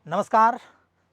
नमस्कार।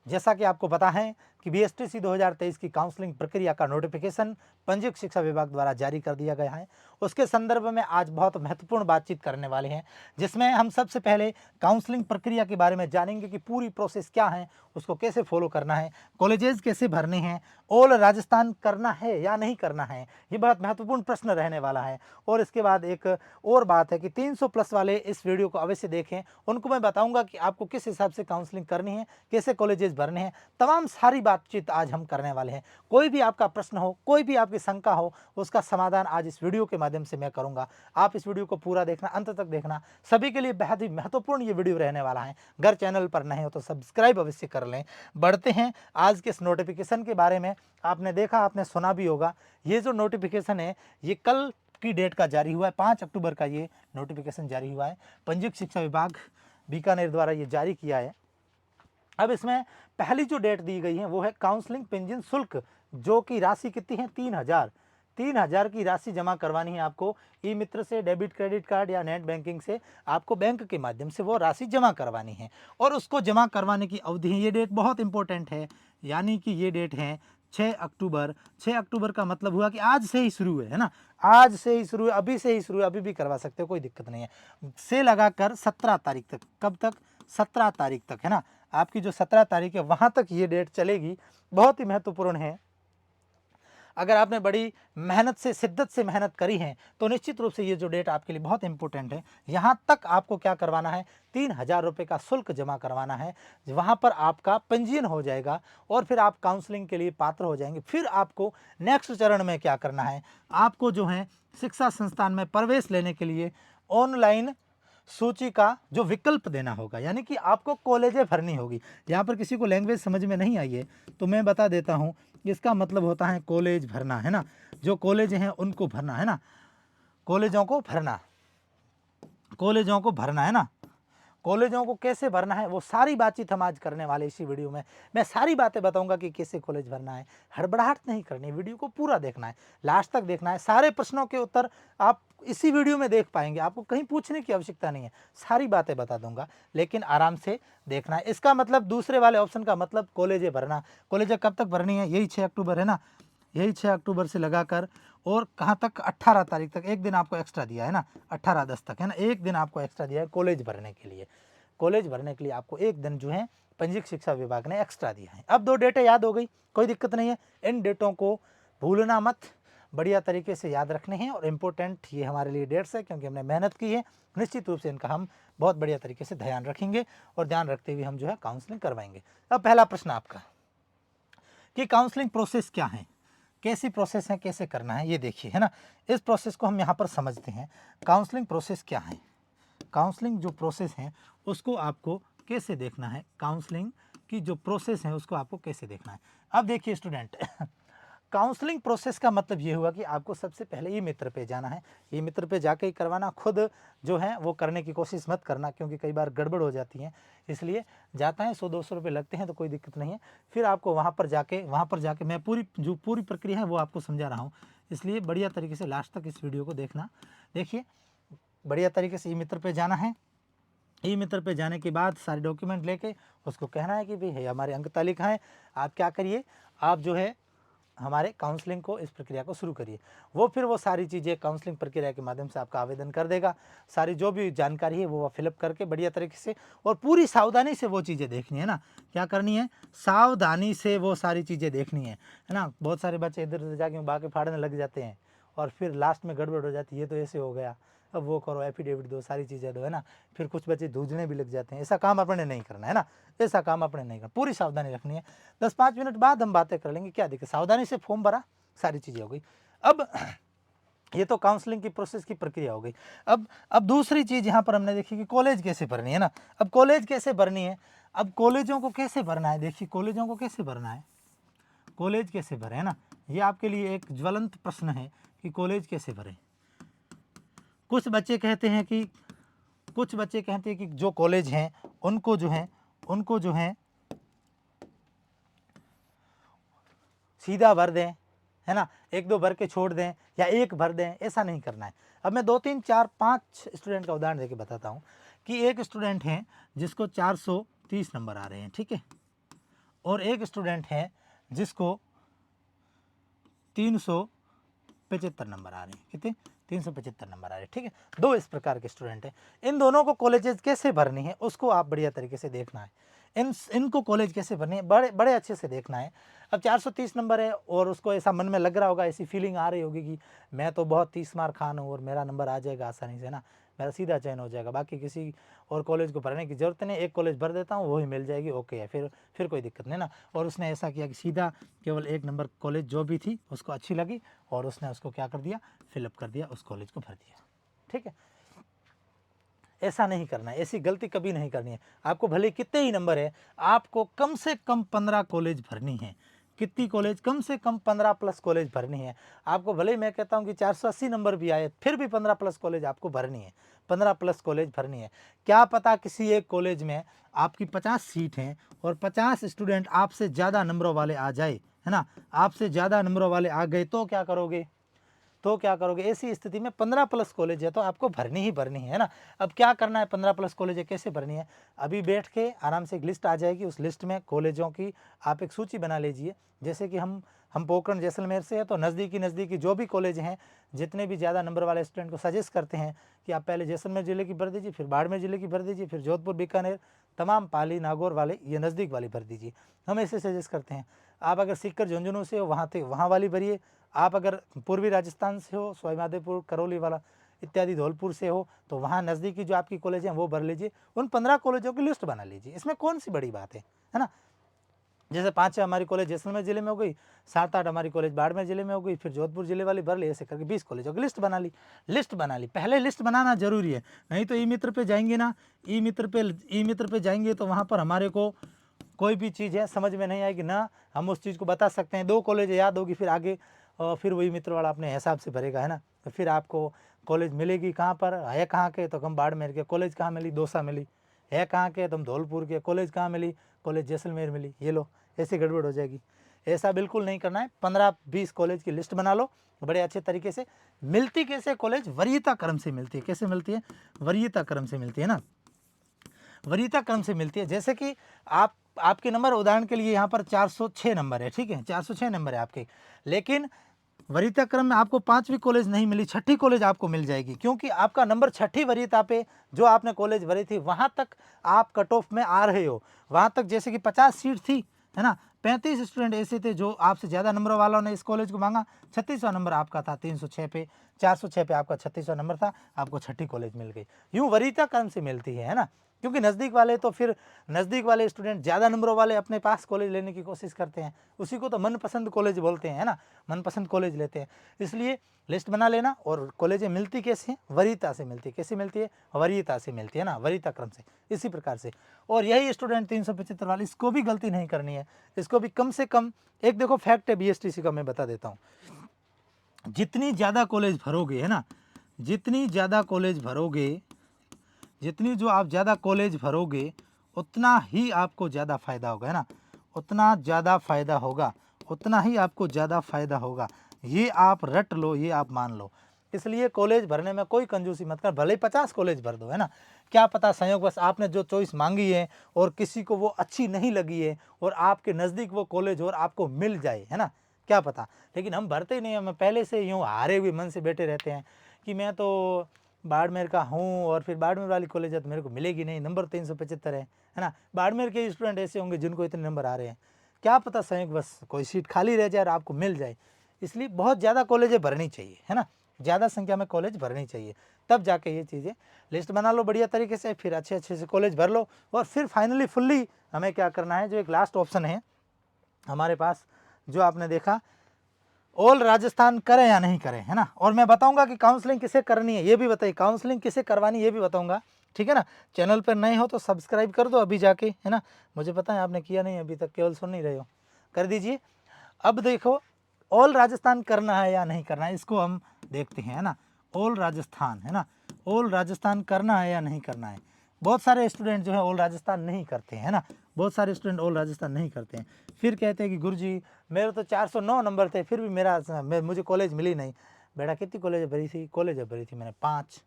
जैसा कि आपको पता है कि बीएसटीसी 2023 की काउंसलिंग प्रक्रिया का नोटिफिकेशन पंजीयक शिक्षा विभाग द्वारा जारी कर दिया गया है। उसके संदर्भ में आज बहुत महत्वपूर्ण बातचीत करने वाले हैं, जिसमें हम सबसे पहले काउंसलिंग प्रक्रिया के बारे में जानेंगे कि पूरी प्रोसेस क्या है, उसको कैसे फॉलो करना है, कॉलेजेस कैसे भरने हैं, ऑल राजस्थान करना है या नहीं करना है, ये बहुत महत्वपूर्ण प्रश्न रहने वाला है। और इसके बाद एक और बात है कि 300 प्लस वाले इस वीडियो को अवश्य देखें। उनको मैं बताऊंगा कि आपको किस हिसाब से काउंसलिंग करनी है, कैसे कॉलेजेस भरने हैं, तमाम सारी बातचीत आज हम करने वाले हैं। कोई भी आपका प्रश्न हो, कोई भी आपकी शंका हो, उसका समाधान आज इस वीडियो के माध्यम से मैं करूंगा। आप इस वीडियो को पूरा देखना, अंत तक देखना, सभी के लिए बेहद ही महत्वपूर्ण ये वीडियो रहने वाला है। अगर चैनल पर नए हो तो सब्सक्राइब अवश्य कर लें। बढ़ते हैं आज के इस नोटिफिकेशन के बारे में। आपने देखा, आपने सुना भी होगा, ये जो नोटिफिकेशन है ये कल की डेट का जारी हुआ है। 5 अक्टूबर का ये नोटिफिकेशन जारी हुआ है। पंजीयक शिक्षा विभाग बीकानेर द्वारा ये जारी किया है। अब इसमें पहली जो डेट दी गई है वो है काउंसलिंग पंजीयन शुल्क, जो कि राशि कितनी है, 3,000 की राशि जमा करवानी है आपको। ई मित्र से, डेबिट क्रेडिट कार्ड या नेट बैंकिंग से आपको बैंक के माध्यम से वो राशि जमा करवानी है। और उसको जमा करवाने की अवधि है, ये डेट बहुत इंपॉर्टेंट है, यानी कि ये डेट है 6 अक्टूबर। 6 अक्टूबर का मतलब हुआ कि आज से ही शुरू है ना, आज से ही शुरू है, अभी से ही शुरू है, अभी भी करवा सकते हो, कोई दिक्कत नहीं है। से लगाकर 17 तारीख तक, कब तक, 17 तारीख तक है ना, आपकी जो 17 तारीख है वहाँ तक ये डेट चलेगी। बहुत ही महत्वपूर्ण है। अगर आपने बड़ी मेहनत से, शिद्दत से मेहनत करी है तो निश्चित रूप से ये जो डेट आपके लिए बहुत इंपॉर्टेंट है। यहाँ तक आपको क्या करवाना है, 3,000 रुपये का शुल्क जमा करवाना है। वहाँ पर आपका पंजीयन हो जाएगा और फिर आप काउंसलिंग के लिए पात्र हो जाएंगे। फिर आपको नेक्स्ट चरण में क्या करना है, आपको जो है शिक्षा संस्थान में प्रवेश लेने के लिए ऑनलाइन सूची का जो विकल्प देना होगा, यानी कि आपको कॉलेजें भरनी होगी। यहाँ पर किसी को लैंग्वेज समझ में नहीं आई है तो मैं बता देता हूँ। इसका मतलब होता है कॉलेज भरना, है ना, जो कॉलेज हैं उनको भरना, है ना, कॉलेजों को भरना, कॉलेजों को भरना, है ना। कॉलेजों को कैसे भरना है वो सारी बातचीत हम आज करने वाले इसी वीडियो में। मैं सारी बातें बताऊंगा कि कैसे कॉलेज भरना है। हड़बड़ाहट नहीं करनी, वीडियो को पूरा देखना है, लास्ट तक देखना है। सारे प्रश्नों के उत्तर आप इसी वीडियो में देख पाएंगे, आपको कहीं पूछने की आवश्यकता नहीं है, सारी बातें बता दूंगा, लेकिन आराम से देखना है। इसका मतलब दूसरे वाले ऑप्शन का मतलब कॉलेजें भरना। कॉलेजें कब तक भरनी है, यही 6 अक्टूबर है ना, यही 6 अक्टूबर से लगाकर और कहाँ तक, 18 तारीख तक। एक दिन आपको एक्स्ट्रा दिया है ना, 18/10 तक है ना, एक दिन आपको एक्स्ट्रा दिया है कॉलेज भरने के लिए। कॉलेज भरने के लिए आपको एक दिन जो है पंजीयक शिक्षा विभाग ने एक्स्ट्रा दिया है। अब 2 डेटें याद हो गई, कोई दिक्कत नहीं है। इन डेटों को भूलना मत, बढ़िया तरीके से याद रखने हैं। और इम्पोर्टेंट ये हमारे लिए डेट्स है क्योंकि हमने मेहनत की है। निश्चित रूप से इनका हम बहुत बढ़िया तरीके से ध्यान रखेंगे और ध्यान रखते हुए हम जो है काउंसलिंग करवाएंगे। अब पहला प्रश्न आपका कि काउंसलिंग प्रोसेस क्या है, कैसी प्रोसेस है, कैसे करना है, ये देखिए, है ना। इस प्रोसेस को हम यहाँ पर समझते हैं। काउंसलिंग प्रोसेस क्या है, काउंसलिंग जो प्रोसेस है उसको आपको कैसे देखना है, काउंसलिंग की जो प्रोसेस है उसको आपको कैसे देखना है। अब देखिए स्टूडेंट, काउंसलिंग प्रोसेस का मतलब ये हुआ कि आपको सबसे पहले ई मित्र पे जाना है। ई मित्र पे जाके ही करवाना, खुद जो है वो करने की कोशिश मत करना क्योंकि कई बार गड़बड़ हो जाती है। इसलिए जाता है, 100-200 रुपये लगते हैं तो कोई दिक्कत नहीं है। फिर आपको वहाँ पर जाके मैं पूरी प्रक्रिया है वो आपको समझा रहा हूँ, इसलिए बढ़िया तरीके से लास्ट तक इस वीडियो को देखना। देखिए, बढ़िया तरीके से ई मित्र पे जाना है। ई मित्र पे जाने के बाद सारे डॉक्यूमेंट लेके उसको कहना है कि भाई हमारे अंक तालिका है, आप क्या करिए, आप जो है हमारे काउंसलिंग को, इस प्रक्रिया को शुरू करिए। वो फिर वो सारी चीज़ें काउंसलिंग प्रक्रिया के माध्यम से आपका आवेदन कर देगा। सारी जो भी जानकारी है वो फिलअप करके बढ़िया तरीके से, और पूरी सावधानी से वो चीज़ें देखनी है ना। क्या करनी है, सावधानी से वो सारी चीज़ें देखनी है ना। बहुत सारे बच्चे इधर उधर जाके बाकी फाड़ने लग जाते हैं और फिर लास्ट में गड़बड़ हो जाती है, ये तो ऐसे हो गया, अब वो करो, एफिडेविट दो, सारी चीज़ें दो, है ना। फिर कुछ बच्चे धूजने भी लग जाते हैं। ऐसा काम अपने नहीं करना है ना, ऐसा काम अपने नहीं करना, पूरी सावधानी रखनी है। 10-5 मिनट बाद हम बातें कर लेंगे, क्या दिक्कत, सावधानी से फॉर्म भरा, सारी चीज़ें हो गई। अब ये तो काउंसलिंग की प्रोसेस की प्रक्रिया हो गई। अब दूसरी चीज़ यहाँ पर हमने देखी कि कॉलेज कैसे भरनी है ना। अब कॉलेज कैसे भरनी है, अब कॉलेजों को कैसे भरना है, देखिए कॉलेजों को कैसे भरना है, कॉलेज कैसे भरें, है ना। ये आपके लिए एक ज्वलंत प्रश्न है कि कॉलेज कैसे भरें। कुछ बच्चे कहते हैं कि जो कॉलेज हैं उनको जो है सीधा भर दें, है ना, 1-2 भर के छोड़ दें या एक भर दें, ऐसा नहीं करना है। अब मैं 2-3-4-5 स्टूडेंट का उदाहरण देके बताता हूँ कि एक स्टूडेंट है जिसको 30 नंबर आ रहे हैं, ठीक है। और एक स्टूडेंट है जिसको 375 नंबर आ रहे हैं, कितने, 375 नंबर आ रहे हैं, ठीक है। दो इस प्रकार के स्टूडेंट हैं। इन दोनों को कॉलेजेस कैसे भरनी है उसको आप बढ़िया तरीके से देखना है। इनको कॉलेज कैसे भरनी है बड़े बड़े अच्छे से देखना है। अब 430 नंबर है और उसको ऐसा मन में लग रहा होगा, ऐसी फीलिंग आ रही होगी कि मैं तो बहुत 30 मार खान हूँ और मेरा नंबर आ जाएगा आसानी से ना, मेरा सीधा चयन हो जाएगा, बाकी किसी और कॉलेज को भरने की ज़रूरत नहीं, एक कॉलेज भर देता हूँ वही मिल जाएगी, ओके है, फिर कोई दिक्कत नहीं ना। और उसने ऐसा किया कि सीधा केवल एक नंबर कॉलेज जो भी थी उसको अच्छी लगी और उसने उसको क्या कर दिया, फिलअप कर दिया, उस कॉलेज को भर दिया, ठीक है। ऐसा नहीं करना है, ऐसी गलती कभी नहीं करनी है। आपको भले कितने ही नंबर है, आपको कम से कम 15 कॉलेज भरनी है। कितनी कॉलेज, कम से कम 15 प्लस कॉलेज भरनी है। आपको भले ही मैं कहता हूँ कि 480 नंबर भी आए फिर भी 15 प्लस कॉलेज आपको भरनी है, 15 प्लस कॉलेज भरनी है। क्या पता किसी एक कॉलेज में आपकी 50 सीट हैं और 50 स्टूडेंट आपसे ज़्यादा नंबरों वाले आ जाए, है ना, आपसे ज़्यादा नंबरों वाले आ गए तो क्या करोगे, तो क्या करोगे। ऐसी स्थिति में 15 प्लस कॉलेज है तो आपको भरनी ही भरनी है ना। अब क्या करना है, 15 प्लस कॉलेज है कैसे भरनी है, अभी बैठ के आराम से एक लिस्ट आ जाएगी, उस लिस्ट में कॉलेजों की आप एक सूची बना लीजिए। जैसे कि हम पोखरण जैसलमेर से है तो नज़दीकी जो भी कॉलेज हैं, जितने भी ज़्यादा नंबर वाले स्टूडेंट को सजेस्ट करते हैं कि आप पहले जैसलमेर ज़िले की भर दीजिए, फिर बाड़मेर ज़िले की भर दीजिए, फिर जोधपुर बीकानेर तमाम पाली नागौर वाले ये नज़दीक वाली भर दीजिए, हम ऐसे सजेस्ट करते हैं। आप अगर सीकर झुंझुनू से हो वहाँ वाली भरिए, आप अगर पूर्वी राजस्थान से हो सवाईमाधोपुर करौली वाला इत्यादि धौलपुर से हो तो वहाँ नज़दीकी जो आपकी कॉलेज हैं वो भर लीजिए। उन 15 कॉलेजों की लिस्ट बना लीजिए, इसमें कौन सी बड़ी बात है ना। जैसे 5 हमारी कॉलेज जैसलमेर जिले में हो गई, 7-8 हमारी कॉलेज बाड़मेर जिले में हो गई, फिर जोधपुर जिले वाली भर ली, ऐसे करके 20 कॉलेजों की लिस्ट बना ली। पहले लिस्ट बनाना जरूरी है, नहीं तो ई मित्र पे जाएंगे ना, ई मित्र पे जाएंगे तो वहाँ पर हमारे को कोई भी चीज़ है समझ में नहीं आएगी ना, हम उस चीज़ को बता सकते हैं। 2 कॉलेज याद होगी फिर आगे फिर वही मित्र वाला अपने हिसाब से भरेगा, है ना। तो फिर आपको कॉलेज मिलेगी कहाँ पर, है कहाँ के, तो हम बाड़मेर के, कॉलेज कहाँ मिली, दौसा मिली, है कहाँ के, तुम धौलपुर के, कॉलेज कहाँ मिली, कॉलेज जैसलमेर मिली, ये लो, ऐसी गड़बड़ हो जाएगी। ऐसा बिल्कुल नहीं करना है। 15-20 कॉलेज की लिस्ट बना लो बड़े अच्छे तरीके से। मिलती कैसे कॉलेज, वरीयता क्रम से मिलती है। कैसे मिलती है, वरीयता क्रम से मिलती है ना, वरीयता क्रम से मिलती है। जैसे कि आपके नंबर उदाहरण के लिए यहाँ पर 406 नंबर है, ठीक है, 406 नंबर है आपके, लेकिन वरीयता क्रम में आपको 5वीं कॉलेज नहीं मिली, 6ठी कॉलेज आपको मिल जाएगी, क्योंकि आपका नंबर 6ठी वरीयता पे जो आपने कॉलेज भरी थी वहाँ तक आप कट ऑफ में आ रहे हो। वहाँ तक जैसे कि 50 सीट थी, है ना, 35 स्टूडेंट ऐसे थे जो आपसे ज़्यादा नंबर वालों ने इस कॉलेज को मांगा, 36वां नंबर आपका था, 306 पे, 406 पे आपका 36वां नंबर था, आपको 6ठी कॉलेज मिल गई। यूँ वरीयता क्रम से मिलती है ना, क्योंकि नज़दीक वाले तो फिर नज़दीक वाले स्टूडेंट ज़्यादा नंबरों वाले अपने पास कॉलेज लेने की कोशिश करते हैं, उसी को तो मनपसंद कॉलेज बोलते हैं, है ना, मनपसंद कॉलेज लेते हैं। इसलिए लिस्ट बना लेना। और कॉलेजें मिलती कैसे हैं, वरीयता से मिलती है। कैसे मिलती है, वरीयता से मिलती है ना, वरीयता क्रम से, इसी प्रकार से। और यही स्टूडेंट 375 वाले, इसको भी गलती नहीं करनी है, इसको भी कम से कम एक देखो फैक्ट है BSTC का, मैं बता देता हूँ। जितनी ज़्यादा कॉलेज भरोगे, है ना, जितनी ज़्यादा कॉलेज भरोगे, जितनी जो आप ज़्यादा कॉलेज भरोगे उतना ही आपको ज़्यादा फ़ायदा होगा, है ना, उतना ज़्यादा फ़ायदा होगा, उतना ही आपको ज़्यादा फ़ायदा होगा। ये आप रट लो, ये आप मान लो। इसलिए कॉलेज भरने में कोई कंजूसी मत कर, भले ही 50 कॉलेज भर दो, है ना। क्या पता संयोगवश आपने जो चॉइस मांगी है और किसी को वो अच्छी नहीं लगी है और आपके नज़दीक वो कॉलेज और आपको मिल जाए, है ना, क्या पता। लेकिन हम भरते ही नहीं, हम पहले से यूँ हारे हुए मन से बैठे रहते हैं कि मैं तो बाड़मेर का हूँ और फिर बाड़मेर वाली कॉलेज है तो मेरे को मिलेगी नहीं, नंबर 375 है ना। बाड़मेर के स्टूडेंट ऐसे होंगे जिनको इतने नंबर आ रहे हैं, क्या पता संयोगवश कोई सीट खाली रह जाए और आपको मिल जाए। इसलिए बहुत ज़्यादा कॉलेजें भरनी चाहिए, है ना, ज़्यादा संख्या में कॉलेज भरनी चाहिए, तब जाके ये चीज़ें। लिस्ट बना लो बढ़िया तरीके से, फिर अच्छे अच्छे से कॉलेज भर लो और फिर फाइनली फुल्ली हमें क्या करना है, जो एक लास्ट ऑप्शन है हमारे पास, जो आपने देखा ऑल राजस्थान करें या नहीं करें, है ना। और मैं बताऊंगा कि काउंसलिंग किसे करनी है ये भी बताइए, काउंसलिंग किसे करवानी ये भी बताऊंगा, ठीक है ना। चैनल पर नए हो तो सब्सक्राइब कर दो अभी जाके, है ना, मुझे पता है आपने किया नहीं अभी तक, केवल सुन नहीं रहे हो, कर दीजिए। अब देखो ऑल राजस्थान करना है या नहीं करना है, इसको हम देखते हैं, है ना। ऑल राजस्थान, है ना, ऑल राजस्थान करना है या नहीं करना है। बहुत सारे स्टूडेंट जो है ऑल राजस्थान नहीं करते हैं, है ना, बहुत सारे स्टूडेंट ऑल राजस्थान नहीं करते हैं। फिर कहते हैं कि गुरुजी मेरे तो 409 नंबर थे फिर भी मुझे कॉलेज मिली नहीं। बेटा कितनी कॉलेज भरी थी, कॉलेज भरी थी मैंने 5,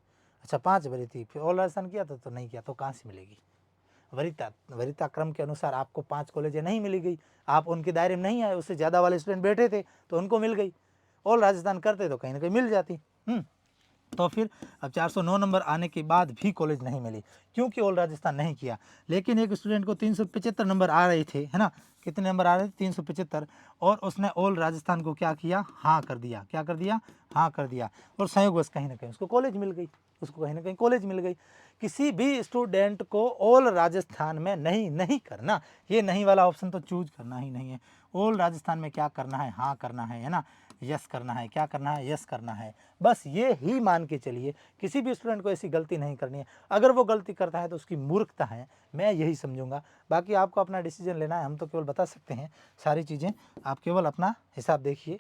अच्छा 5 भरी थी, फिर ऑल राजस्थान किया था तो नहीं किया, तो कहाँ से मिलेगी। वरीयता वरीयता क्रम के अनुसार आपको 5 कॉलेजें नहीं मिली गई, आप उनके दायरे में नहीं आए, उससे ज़्यादा वाले स्टूडेंट बैठे थे तो उनको मिल गई। ऑल राजस्थान करते तो कहीं ना कहीं मिल जाती। तो फिर अब 409 नंबर आने के बाद भी कॉलेज नहीं मिली, क्योंकि ऑल राजस्थान नहीं किया। लेकिन एक स्टूडेंट को 375 नंबर आ रहे थे, है ना, कितने नंबर आ रहे थे, 375, और उसने ऑल राजस्थान को क्या किया, हाँ कर दिया। क्या कर दिया, हाँ कर दिया, और संयोगवश कहीं ना कहीं उसको कॉलेज मिल गई, उसको कहीं ना कहीं कॉलेज मिल गई। किसी भी स्टूडेंट को ऑल राजस्थान में नहीं करना, ये नहीं वाला ऑप्शन तो चूज करना ही नहीं है। ऑल राजस्थान में क्या करना है, हाँ करना है ना, यस करना है। क्या करना है, यस करना है। बस ये ही मान के चलिए, किसी भी स्टूडेंट को ऐसी गलती नहीं करनी है। अगर वो गलती करता है तो उसकी मूर्खता है, मैं यही समझूंगा। बाकी आपको अपना डिसीजन लेना है, हम तो केवल बता सकते हैं सारी चीज़ें, आप केवल अपना हिसाब देखिए।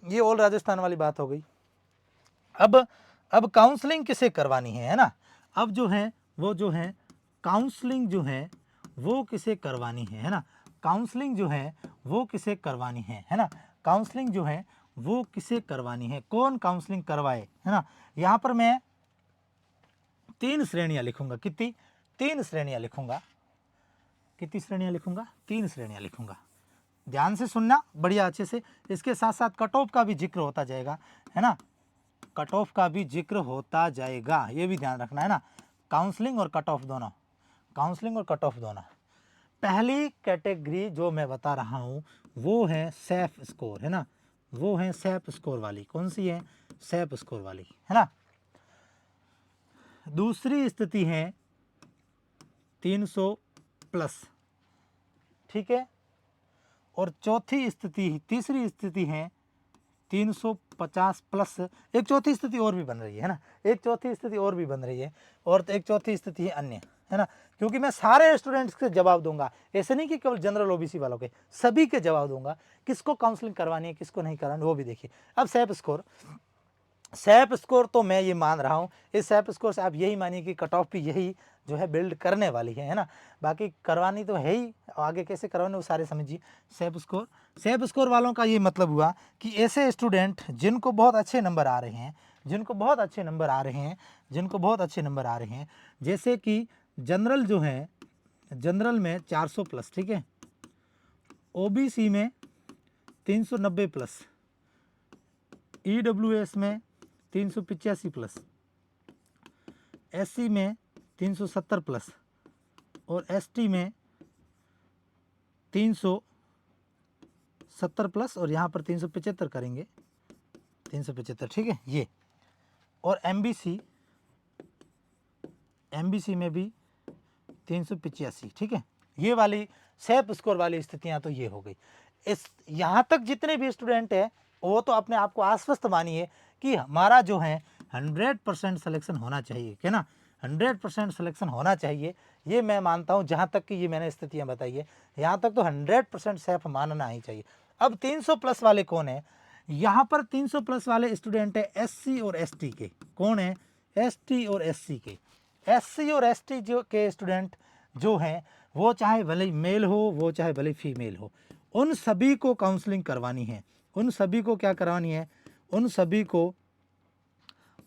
ये ऑल राजस्थान वाली बात हो गई। अब काउंसलिंग किसे करवानी है ना, अब जो है वो जो है काउंसलिंग जो है वो किसे करवानी है ना, काउंसलिंग जो है वो किसे करवानी है ना, काउंसलिंग जो है वो किसे करवानी है, कौन काउंसलिंग करवाए, है ना। यहाँ पर मैं 3 श्रेणियाँ लिखूंगा, कितनी, 3 श्रेणियाँ लिखूंगा। कितनी श्रेणियाँ लिखूंगा, 3 श्रेणियाँ लिखूंगा। ध्यान से सुनना बढ़िया अच्छे से। इसके साथ साथ कट ऑफ का भी जिक्र होता जाएगा, है ना, कट ऑफ का भी जिक्र होता जाएगा, ये भी ध्यान रखना है ना। काउंसलिंग और कट ऑफ दोनों, काउंसलिंग और कट ऑफ दोनों। पहली कैटेगरी जो मैं बता रहा हूँ वो है सेफ स्कोर, है ना, वो है सेफ स्कोर वाली। कौन सी है, सेफ स्कोर वाली, है ना। दूसरी स्थिति है 300 प्लस, ठीक है, और चौथी स्थिति, तीसरी स्थिति है 350 प्लस। एक चौथी स्थिति और भी बन रही है ना, एक चौथी स्थिति और भी बन रही है, और एक चौथी स्थिति है अन्य, है ना। क्योंकि मैं सारे स्टूडेंट्स के जवाब दूंगा, ऐसे नहीं कि केवल जनरल ओबीसी वालों के, सभी के जवाब दूंगा। किसको काउंसलिंग करवानी है, किसको नहीं करवानी, वो भी देखिए। अब सेफ स्कोर, सेफ स्कोर तो मैं ये मान रहा हूँ, इस सेफ स्कोर से आप यही मानिए कि कट ऑफ भी यही जो है बिल्ड करने वाली है ना। बाकी करवानी तो है ही, आगे कैसे करवाने वो सारे समझिए। सेफ स्कोर, सेफ स्कोर वालों का ये मतलब हुआ कि ऐसे स्टूडेंट जिनको बहुत अच्छे नंबर आ रहे हैं, जिनको बहुत अच्छे नंबर आ रहे हैं, जिनको बहुत अच्छे नंबर आ रहे हैं, जैसे कि जनरल जो है, जनरल में 400 प्लस, ठीक है, ओबीसी में 390 प्लस, ईडब्ल्यूएस में 385 प्लस, एससी में 370 प्लस, और एसटी में 370 प्लस, और यहाँ पर 375 करेंगे, 375, ठीक है ये। और एमबीसी, एमबीसी में भी 385, ठीक है। ये वाली सेफ स्कोर वाली स्थितियाँ तो ये हो गई। इस यहाँ तक जितने भी स्टूडेंट हैं वो तो अपने आप को आश्वस्त मानिए कि हमारा जो है 100% सिलेक्शन होना चाहिए, क्या ना, 100% सिलेक्शन होना चाहिए, ये मैं मानता हूँ। जहाँ तक कि ये मैंने स्थितियाँ बताई है, यहाँ तक तो 100% सेफ मानना ही चाहिए। अब 300 प्लस वाले कौन है, यहाँ पर 300 प्लस वाले स्टूडेंट है एससी और एसटी के। कौन है, एसटी और एससी के। एससी और एसटी जो के स्टूडेंट जो हैं वो चाहे भले मेल हो, वो चाहे भले फीमेल हो, उन सभी को काउंसलिंग करवानी है। उन सभी को क्या करवानी है, उन सभी को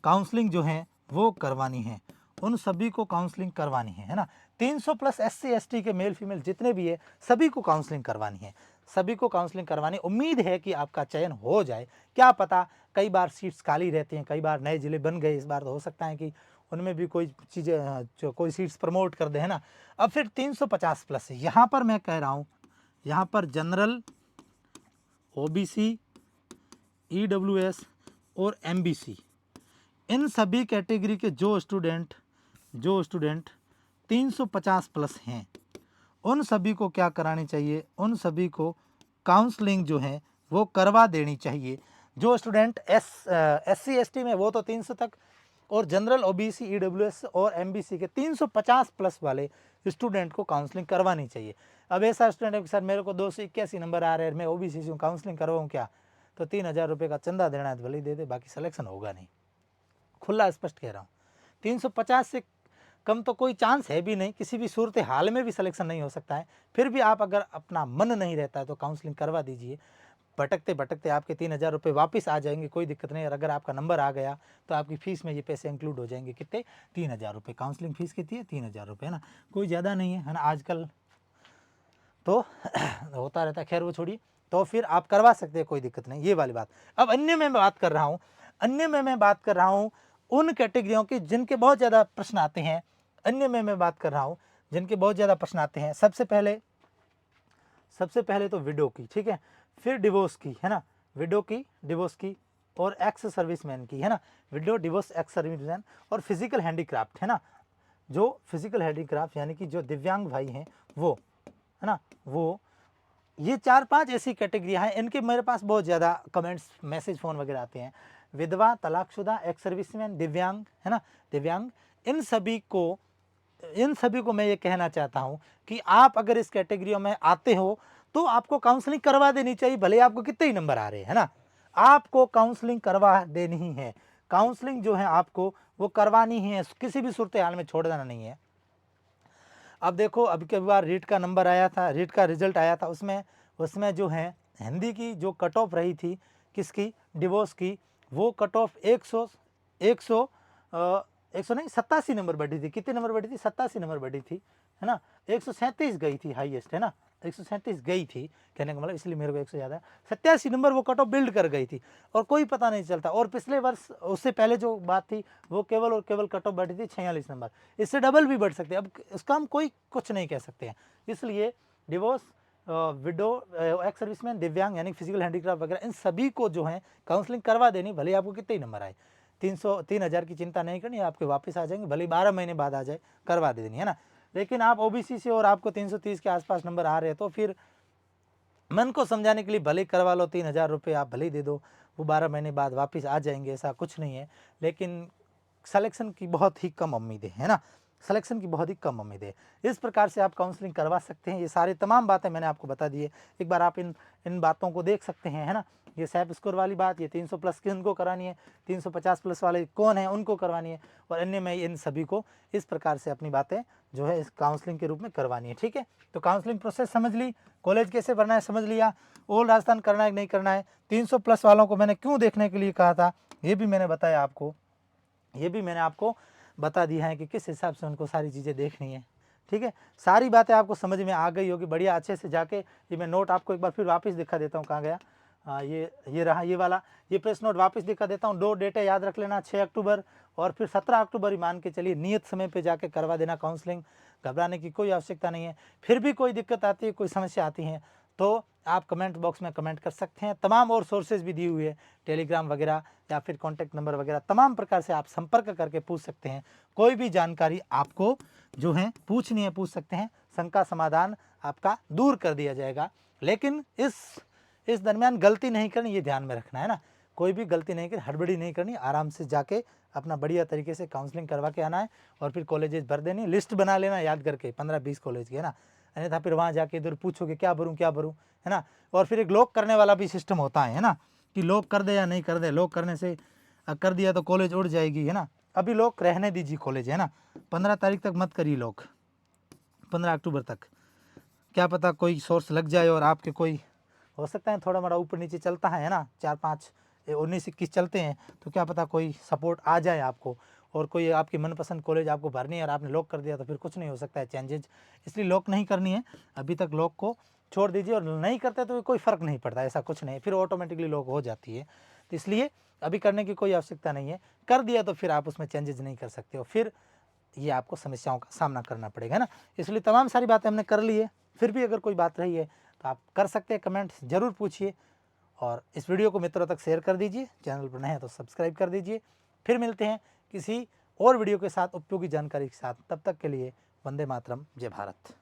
काउंसलिंग जो है वो करवानी है, उन सभी को काउंसलिंग करवानी है ना। 300 प्लस एससी एसटी के मेल फीमेल जितने भी है सभी को काउंसलिंग करवानी है, सभी को काउंसलिंग करवानी। उम्मीद है कि आपका चयन हो जाए, क्या पता, कई बार सीट्स खाली रहती हैं, कई बार नए जिले बन गए, इस बार तो हो सकता है कि उनमें भी कोई चीज़ें जो कोई सीट्स प्रमोट कर दे, है ना। अब फिर 350 प्लस, यहाँ पर मैं कह रहा हूँ, यहाँ पर जनरल, ओबीसी, ईडब्ल्यूएस और एमबीसी, इन सभी कैटेगरी के जो स्टूडेंट 350 प्लस हैं, उन सभी को क्या करानी चाहिए, उन सभी को काउंसलिंग जो है वो करवा देनी चाहिए। जो स्टूडेंट एससी एसटी में वो तो 300 तक, और जनरल ओबीसी ईडब्ल्यूएस और एमबीसी के 350 प्लस वाले स्टूडेंट को काउंसलिंग करवानी चाहिए। अब ऐसा स्टूडेंट है कि सर मेरे को 281 नंबर आ रहे हैं, मैं ओबीसी से काउंसलिंग करवाऊँ क्या, तो 3000 रुपये का चंदा देना है तो भले ही दे दे, बाकी सिलेक्शन होगा नहीं। खुला स्पष्ट कह रहा हूँ, 350 से कम तो कोई चांस है भी नहीं, किसी भी सूरत हाल में भी सिलेक्शन नहीं हो सकता है। फिर भी आप अगर अपना मन नहीं रहता है तो काउंसलिंग करवा दीजिए। भटकते भटकते आपके 3000 रुपये वापस आ जाएंगे, कोई दिक्कत नहीं। और अगर आपका नंबर आ गया तो आपकी फ़ीस में ये पैसे इंक्लूड हो जाएंगे। कितने? 3000 रुपये। काउंसलिंग फ़ीस कितनी है? 3000 रुपये, है ना, कोई ज़्यादा नहीं है ना आजकल तो होता रहता है। खैर वो छोड़िए, तो फिर आप करवा सकते हैं, कोई दिक्कत नहीं, ये वाली बात। अब अन्य में मैं बात कर रहा हूँ, अन्य में मैं बात कर रहा हूँ उन कैटेगरियों की जिनके बहुत ज़्यादा प्रश्न आते हैं। अन्य में मैं बात कर रहा हूँ जिनके बहुत ज़्यादा प्रश्न आते हैं। सबसे पहले तो विडो की, ठीक है, फिर डिवोर्स की, है ना, विडो की, डिवोर्स की, और एक्स सर्विसमैन की, है ना, विडो, डिवोर्स, एक्स सर्विसमैन, और फिजिकल हैंडीक्राफ्ट, है ना, जो फिजिकल हैंडीक्राफ्ट यानी कि जो दिव्यांग भाई हैं वो, है ना, वो, ये 4-5 ऐसी कैटेगरियाँ हैं। इनके मेरे पास बहुत ज़्यादा कमेंट्स, मैसेज, फ़ोन वगैरह आते हैं। विधवा, तलाकशुदा, एक्स सर्विसमैन, दिव्यांग, है ना, दिव्यांग, इन सभी को मैं ये कहना चाहता हूँ कि आप अगर इस कैटेगरियों में आते हो तो आपको काउंसलिंग करवा देनी चाहिए, भले आपको कितने ही नंबर आ रहे हैं, है ना, आपको काउंसलिंग करवा देनी ही है। काउंसलिंग जो है आपको वो करवानी ही है, किसी भी सूरत हाल में छोड़ देना नहीं है। अब देखो, अभी कई बार रीट का नंबर आया था, रीट का रिजल्ट आया था, उसमें जो है हिंदी की जो कट ऑफ रही थी, किसकी? डिवोर्स की, वो कट ऑफ 100 नहीं 87 नंबर बढ़ी थी। कितने नंबर बढ़ी थी? 87 नंबर बढ़ी थी, है ना, 137 गई थी हाईएस्ट, है ना, 137 गई थी, कहने का मतलब, इसलिए मेरे को 100 याद है। 87 नंबर वो कट ऑफ बिल्ड कर गई थी और कोई पता नहीं चलता। और पिछले वर्ष, उससे पहले जो बात थी, वो केवल और केवल कट ऑफ बढ़ी थी 46 नंबर, इससे डबल भी बढ़ सकते हैं। अब इसका हम कोई कुछ नहीं कह सकते हैं। इसलिए डिवोर्स, विडो, एक्स सर्विसमैन, दिव्यांग यानी फिजिकल हैंडीक्राफ्ट वगैरह, इन सभी को जो है काउंसलिंग करवा देनी, भले आपको कितने ही नंबर आए। 300-3000 की चिंता नहीं करनी, आपके वापस आ जाएंगे, भले 12 महीने बाद आ जाए, करवा देनी, है ना। लेकिन आप ओबीसी से और आपको 330 के आसपास नंबर आ रहे हैं तो फिर मन को समझाने के लिए भले करवा लो, 3000 रुपये आप भले ही दे दो, वो 12 महीने बाद वापस आ जाएंगे, ऐसा कुछ नहीं है। लेकिन सिलेक्शन की बहुत ही कम उम्मीदें, है ना, सिलेक्शन की बहुत ही कम उम्मीदें। इस प्रकार से आप काउंसलिंग करवा सकते हैं। ये सारी तमाम बातें मैंने आपको बता दी है, एक बार आप इन बातों को देख सकते हैं, है ना। ये सैप स्कोर वाली बात, ये 300 प्लस किनको करानी है, 350 प्लस वाले कौन है उनको करवानी है, और अन्य में इन सभी को इस प्रकार से अपनी बातें जो है इस काउंसलिंग के रूप में करवानी है, ठीक है। तो काउंसलिंग प्रोसेस समझ ली, कॉलेज कैसे भरना है समझ लिया, ऑल राजस्थान करना है कि नहीं करना है, 300 प्लस वालों को मैंने क्यों देखने के लिए कहा था ये भी मैंने बताया आपको, ये भी मैंने आपको बता दिया है कि किस हिसाब से उनको सारी चीज़ें देखनी है, ठीक है। सारी बातें आपको समझ में आ गई होगी, बढ़िया। अच्छे से जाके ये मैं नोट आपको एक बार फिर वापस दिखा देता हूँ, कहाँ गया, ये रहा, ये वाला, ये प्रेस नोट वापस दिखा देता हूँ। 2 डेटें याद रख लेना, 6 अक्टूबर और फिर 17 अक्टूबर ही मान के चलिए, नियत समय पे जाके करवा देना काउंसलिंग, घबराने की कोई आवश्यकता नहीं है। फिर भी कोई दिक्कत आती है, कोई समस्या आती है तो आप कमेंट बॉक्स में कमेंट कर सकते हैं। तमाम और सोर्सेज भी दी हुई है, टेलीग्राम वगैरह या फिर कॉन्टैक्ट नंबर वगैरह, तमाम प्रकार से आप संपर्क करके पूछ सकते हैं। कोई भी जानकारी आपको जो है पूछनी है पूछ सकते हैं, शंका समाधान आपका दूर कर दिया जाएगा। लेकिन इस दरमियान गलती नहीं करनी, ये ध्यान में रखना है ना, कोई भी गलती नहीं करनी, हड़बड़ी नहीं करनी, आराम से जाके अपना बढ़िया तरीके से काउंसलिंग करवा के आना है और फिर कॉलेजेस भर देनी, लिस्ट बना लेना याद करके 15-20 कॉलेज की, है ना, अन्यथा फिर वहाँ जाके इधर पूछोगे क्या भरूँ, है ना। और फिर एक लॉक करने वाला भी सिस्टम होता है ना, कि लॉक कर दे या नहीं कर दे, लॉक करने से कर दिया तो कॉलेज उड़ जाएगी, है ना। अभी लॉक रहने दीजिए कॉलेज, है ना, 15 तारीख तक मत करिए लॉक, 15 अक्टूबर तक, क्या पता कोई सोर्स लग जाए और आपके कोई, हो सकता है थोड़ा मोड़ा ऊपर नीचे चलता है ना, 4-5 19-21 चलते हैं, तो क्या पता कोई सपोर्ट आ जाए आपको और कोई आपकी मनपसंद कॉलेज आपको भरनी है और आपने लॉक कर दिया तो फिर कुछ नहीं हो सकता है चेंजेज, इसलिए लॉक नहीं करनी है अभी तक, लॉक को छोड़ दीजिए। और नहीं करते तो कोई फ़र्क नहीं पड़ता, ऐसा कुछ नहीं, फिर ऑटोमेटिकली लॉक हो जाती है, तो इसलिए अभी करने की कोई आवश्यकता नहीं है। कर दिया तो फिर आप उसमें चेंजेस नहीं कर सकते हो, फिर ये आपको समस्याओं का सामना करना पड़ेगा, है ना। इसलिए तमाम सारी बातें हमने कर ली है, फिर भी अगर कोई बात रही है तो आप कर सकते हैं, कमेंट ज़रूर पूछिए और इस वीडियो को मित्रों तक शेयर कर दीजिए, चैनल पर नए हैं तो सब्सक्राइब कर दीजिए। फिर मिलते हैं किसी और वीडियो के साथ उपयोगी जानकारी के साथ, तब तक के लिए वंदे मातरम, जय भारत।